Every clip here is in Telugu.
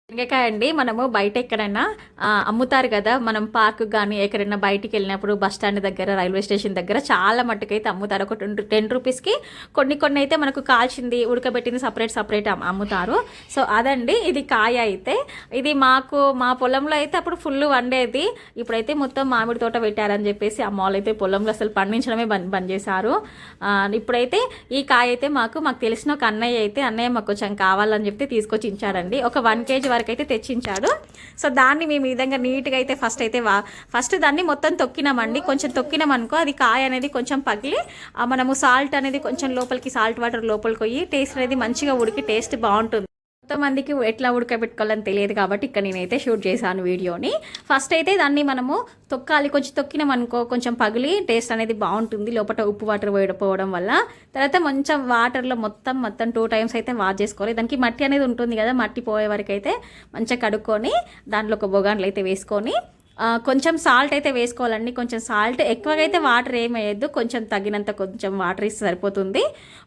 శనగకాయ అండి మనము బయట ఎక్కడైనా అమ్ముతారు కదా. మనం పార్క్ కానీ ఎక్కడైనా బయటికి వెళ్ళినప్పుడు బస్ స్టాండ్ దగ్గర, రైల్వే స్టేషన్ దగ్గర చాలా మట్టుకైతే అమ్ముతారు. ఒక 10 రూపీస్కి కొన్ని కొన్ని అయితే మనకు కాల్చింది, ఉడకబెట్టింది సపరేట్ అమ్ముతారు. సో అదండి ఇది కాయ అయితే. ఇది మా పొలంలో అయితే అప్పుడు ఫుల్ వండేది. ఇప్పుడైతే మొత్తం మామిడి తోట పెట్టారని చెప్పేసి అమ్మ వాళ్ళు అయితే పొలంలో అసలు పండించడమే బంద్ చేశారు. ఇప్పుడైతే ఈ కాయ అయితే మాకు తెలిసిన ఒక అన్నయ్య మాకు కొంచెం కావాలని చెప్తే తీసుకొచ్చి ఇచ్చాడండి. ఒక 1 kg వరకు అయితే తెచ్చించాడు. సో దాన్ని మేము ఈ విధంగా నీట్గా అయితే ఫస్ట్ దాన్ని మొత్తం తొక్కినామండి. కొంచెం తొక్కినామనుకో అది కాయ అనేది కొంచెం పగిలి మనము సాల్ట్ అనేది కొంచెం లోపలికి, సాల్ట్ వాటర్ లోపలికి పోయి టేస్ట్ అనేది మంచిగా ఉడికి టేస్ట్ బాగుంటుంది. కొంతమందికి ఎట్లా ఉడకబెట్టుకోవాలని తెలియదు కాబట్టి ఇక్కడ నేనైతే షూట్ చేశాను వీడియోని. ఫస్ట్ అయితే దాన్ని మనము తొక్కాలి. కొంచెం తొక్కినాం అనుకో కొంచెం పగిలి టేస్ట్ అనేది బాగుంటుంది, లోపల ఉప్పు వాటర్ వేయకపోవడం వల్ల. తర్వాత కొంచెం వాటర్లో మొత్తం 2 times అయితే వాష్ చేసుకోవాలి. దానికి మట్టి అనేది ఉంటుంది కదా, మట్టి పోయే వరకు అయితే మంచిగా కడుక్కొని దాంట్లో ఒక బొగాన్లు అయితే వేసుకొని కొంచెం సాల్ట్ అయితే వేసుకోవాలండి. కొంచెం సాల్ట్ ఎక్కువగా అయితే వాటర్ ఏం వేయద్దు, కొంచెం తగినంత కొంచెం వాటర్ ఇస్తే సరిపోతుంది.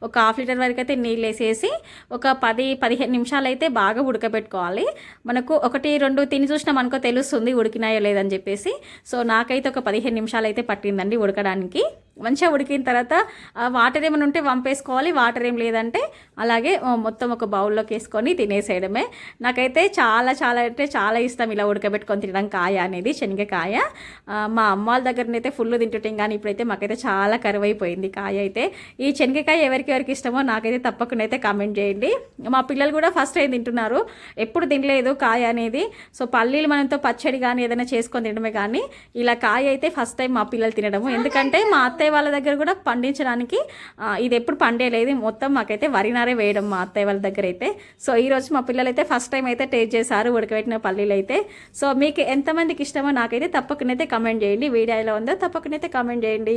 ఒక 1/2 లీటర్ వరకు అయితే నీళ్ళు వేసేసి ఒక 10-15 నిమిషాలు అయితే బాగా ఉడకబెట్టుకోవాలి. మనకు 1-2 తిని చూసినాం అనుకో తెలుస్తుంది ఉడికినాయో లేదని చెప్పేసి. సో నాకైతే ఒక 15 నిమిషాలు అయితే పట్టిందండి ఉడకడానికి. మంచిగా ఉడికిన తర్వాత వాటర్ ఏమైనా ఉంటే వంపేసుకోవాలి, వాటర్ ఏం లేదంటే అలాగే మొత్తం ఒక బౌల్లోకి వేసుకొని తినేసేయడమే. నాకైతే చాలా చాలా అంటే చాలా ఇష్టం ఇలా ఉడకబెట్టుకొని తినడం కాయ అనేది, శనగకాయ. మా అమ్మ వాళ్ళ దగ్గరనైతే ఫుల్ తింటుంటాం, కానీ ఇప్పుడైతే మాకైతే చాలా కరువైపోయింది కాయ అయితే. ఈ శనగకాయ ఎవరికి ఇష్టమో నాకైతే తప్పకుండా అయితే కామెంట్ చేయండి. మా పిల్లలు కూడా ఫస్ట్ టైం తింటున్నారు, ఎప్పుడు తినలేదు కాయ అనేది. సో పల్లీలు మనతో పచ్చడి కానీ ఏదైనా చేసుకొని తినడమే, కానీ ఇలా కాయ అయితే ఫస్ట్ టైం మా పిల్లలు తినడము. ఎందుకంటే మా అత్తయ్య వాళ్ళ దగ్గర కూడా పండించడానికి ఇది ఎప్పుడు పండేలేదు, మొత్తం మాకైతే వరినారే వేయడం మా అత్తయ్య వాళ్ళ దగ్గర అయితే. సో ఈరోజు మా పిల్లలు అయితే ఫస్ట్ టైం అయితే టేస్ట్ చేశారు ఉడకబెట్టిన పల్లీలు అయితే. సో మీకు ఎంతమందికి ఇష్టమో నాకైతే తప్పకుండా అయితే కమెంట్ చేయండి. వీడియో ఎలా ఉందో తప్పకుండా అయితే కమెంట్ చేయండి.